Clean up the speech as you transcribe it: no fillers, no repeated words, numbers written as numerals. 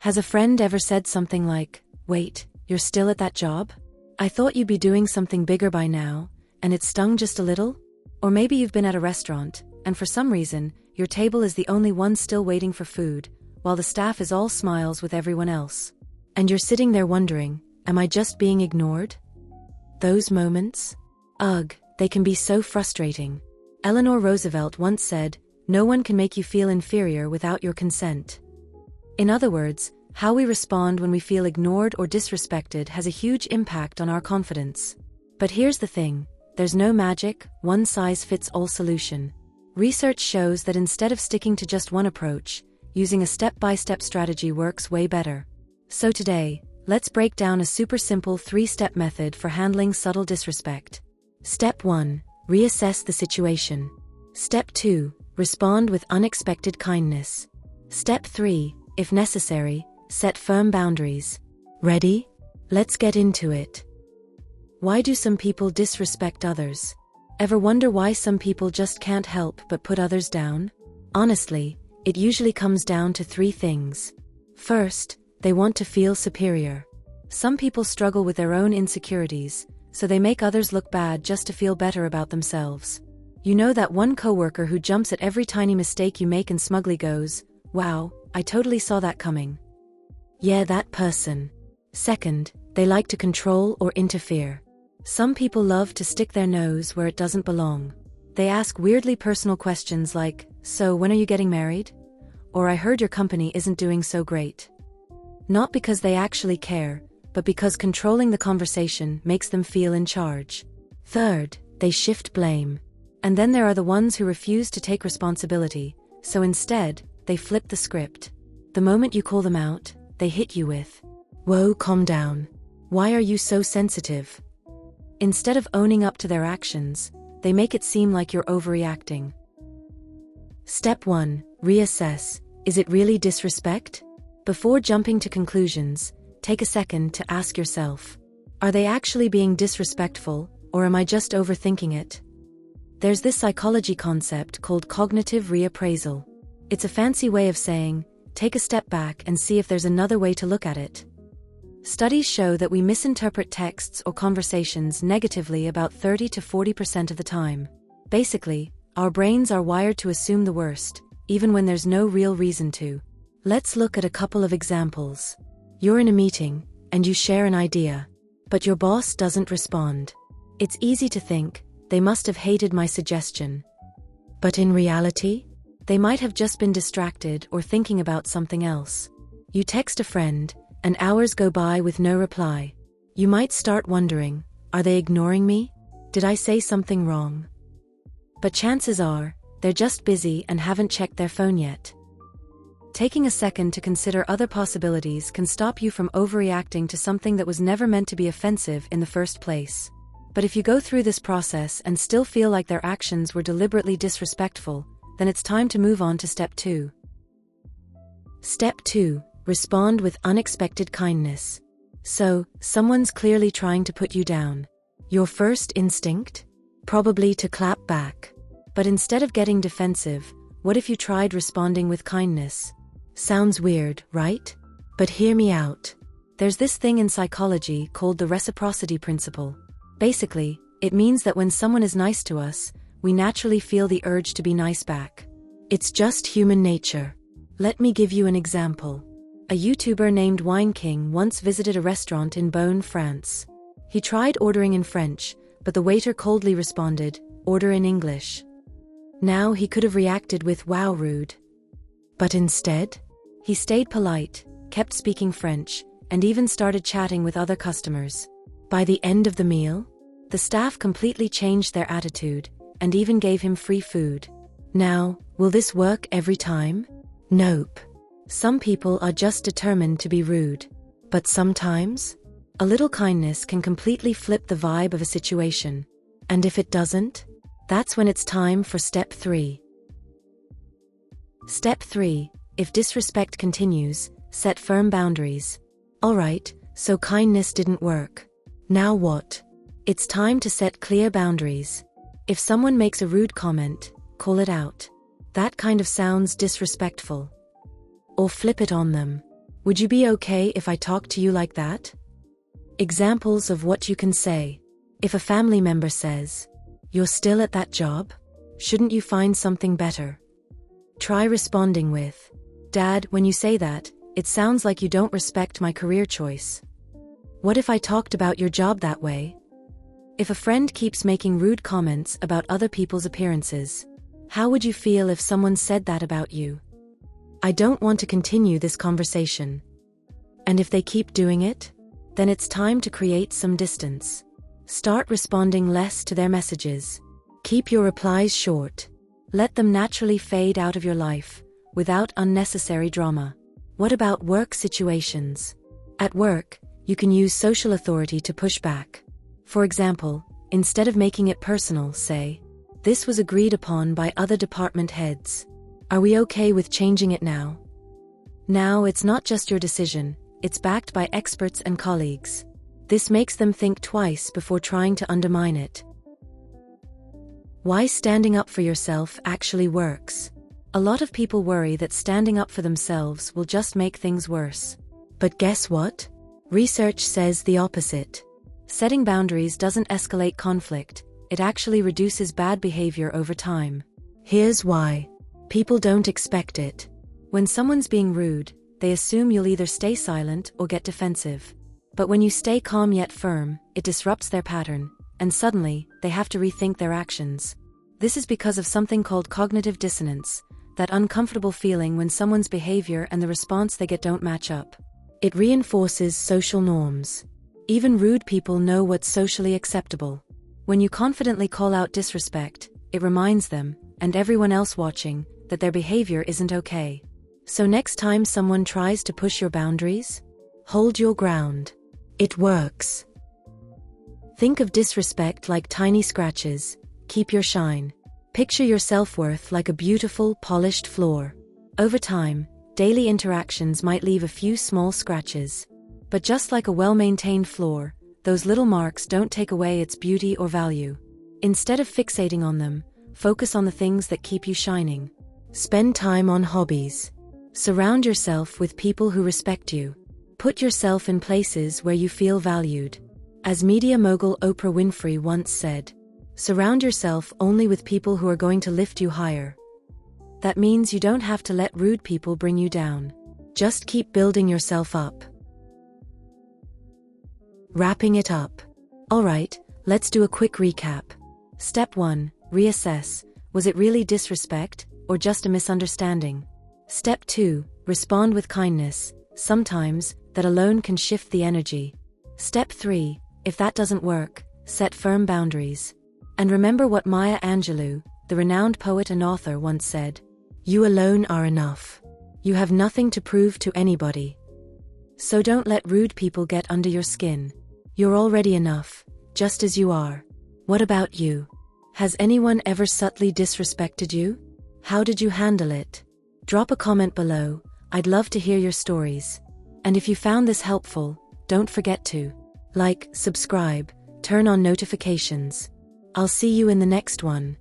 Has a friend ever said something like, "Wait, you're still at that job? I thought you'd be doing something bigger by now," and it stung just a little? Or maybe you've been at a restaurant, and for some reason, your table is the only one still waiting for food, while the staff is all smiles with everyone else. And you're sitting there wondering, am I just being ignored? Those moments? Ugh, they can be so frustrating. Eleanor Roosevelt once said, "No one can make you feel inferior without your consent." In other words, how we respond when we feel ignored or disrespected has a huge impact on our confidence. But here's the thing, there's no magic, one-size-fits-all solution. Research shows that instead of sticking to just one approach, using a step-by-step strategy works way better. So today, let's break down a super simple 3-step method for handling subtle disrespect. Step 1. Reassess the situation. Step 2. Respond with unexpected kindness. Step 3. If necessary, set firm boundaries. Ready? Let's get into it. Why do some people disrespect others? Ever wonder why some people just can't help but put others down? Honestly, it usually comes down to 3 things. First, they want to feel superior. Some people struggle with their own insecurities, so they make others look bad just to feel better about themselves. You know that one coworker who jumps at every tiny mistake you make and smugly goes, "Wow, I totally saw that coming." Yeah, that person. Second, they like to control or interfere. Some people love to stick their nose where it doesn't belong. They ask weirdly personal questions like, "So when are you getting married?" Or "I heard your company isn't doing so great." Not because they actually care, but because controlling the conversation makes them feel in charge. Third, they shift blame. And then there are the ones who refuse to take responsibility, so instead, they flip the script. The moment you call them out, they hit you with, "Whoa, calm down. Why are you so sensitive?" Instead of owning up to their actions, they make it seem like you're overreacting. Step 1. Reassess. Is it really disrespect? Before jumping to conclusions, take a second to ask yourself, are they actually being disrespectful, or am I just overthinking it? There's this psychology concept called cognitive reappraisal. It's a fancy way of saying, take a step back and see if there's another way to look at it. Studies show that we misinterpret texts or conversations negatively about 30 to 40% of the time. Basically, our brains are wired to assume the worst, even when there's no real reason to. Let's look at a couple of examples. You're in a meeting, and you share an idea, but your boss doesn't respond. It's easy to think, they must have hated my suggestion. But in reality, they might have just been distracted or thinking about something else. You text a friend, and hours go by with no reply. You might start wondering, are they ignoring me? Did I say something wrong? But chances are, they're just busy and haven't checked their phone yet. Taking a second to consider other possibilities can stop you from overreacting to something that was never meant to be offensive in the first place. But if you go through this process and still feel like their actions were deliberately disrespectful, then it's time to move on to step 2. Step 2. Respond with unexpected kindness. So, someone's clearly trying to put you down. Your first instinct? Probably to clap back. But instead of getting defensive, what if you tried responding with kindness? Sounds weird, right? But hear me out. There's this thing in psychology called the reciprocity principle. Basically, it means that when someone is nice to us, we naturally feel the urge to be nice back. It's just human nature. Let me give you an example. A YouTuber named Wine King once visited a restaurant in Beaune, France. He tried ordering in French, but the waiter coldly responded, "Order in English." Now he could have reacted with, "Wow, rude." But instead, he stayed polite, kept speaking French, and even started chatting with other customers. By the end of the meal, the staff completely changed their attitude, and even gave him free food. Now, will this work every time? Nope. Some people are just determined to be rude. But sometimes, a little kindness can completely flip the vibe of a situation. And if it doesn't, that's when it's time for step 3. Step 3. If disrespect continues, set firm boundaries. Alright, so kindness didn't work. Now what? It's time to set clear boundaries. If someone makes a rude comment, call it out. That kind of sounds disrespectful. Or flip it on them. Would you be okay if I talked to you like that? Examples of what you can say. If a family member says, "You're still at that job? Shouldn't you find something better?" Try responding with, "Dad, when you say that, it sounds like you don't respect my career choice. What if I talked about your job that way?" If a friend keeps making rude comments about other people's appearances, how would you feel if someone said that about you? "I don't want to continue this conversation." And if they keep doing it, then it's time to create some distance. Start responding less to their messages. Keep your replies short. Let them naturally fade out of your life, without unnecessary drama. What about work situations? At work, you can use social authority to push back. For example, instead of making it personal, say, "This was agreed upon by other department heads. Are we okay with changing it now?" Now it's not just your decision, it's backed by experts and colleagues. This makes them think twice before trying to undermine it. Why standing up for yourself actually works. A lot of people worry that standing up for themselves will just make things worse. But guess what? Research says the opposite. Setting boundaries doesn't escalate conflict, it actually reduces bad behavior over time. Here's why. People don't expect it. When someone's being rude, they assume you'll either stay silent or get defensive. But when you stay calm yet firm, it disrupts their pattern, and suddenly, they have to rethink their actions. This is because of something called cognitive dissonance, that uncomfortable feeling when someone's behavior and the response they get don't match up. It reinforces social norms. Even rude people know what's socially acceptable. When you confidently call out disrespect, it reminds them, and everyone else watching, that their behavior isn't okay. So next time someone tries to push your boundaries, hold your ground. It works. Think of disrespect like tiny scratches. Keep your shine. Picture your self-worth like a beautiful, polished floor. Over time, daily interactions might leave a few small scratches. But just like a well-maintained floor, those little marks don't take away its beauty or value. Instead of fixating on them, focus on the things that keep you shining. Spend time on hobbies. Surround yourself with people who respect you. Put yourself in places where you feel valued. As media mogul Oprah Winfrey once said, "Surround yourself only with people who are going to lift you higher." That means you don't have to let rude people bring you down. Just keep building yourself up. Wrapping it up. Alright, let's do a quick recap. Step 1. Reassess. Was it really disrespect, or just a misunderstanding? Step 2. Respond with kindness. Sometimes, that alone can shift the energy. Step 3. If that doesn't work, set firm boundaries. And remember what Maya Angelou, the renowned poet and author, once said, "You alone are enough. You have nothing to prove to anybody." So don't let rude people get under your skin. You're already enough, just as you are. What about you? Has anyone ever subtly disrespected you? How did you handle it? Drop a comment below. I'd love to hear your stories. And if you found this helpful, don't forget to like, subscribe, turn on notifications. I'll see you in the next one.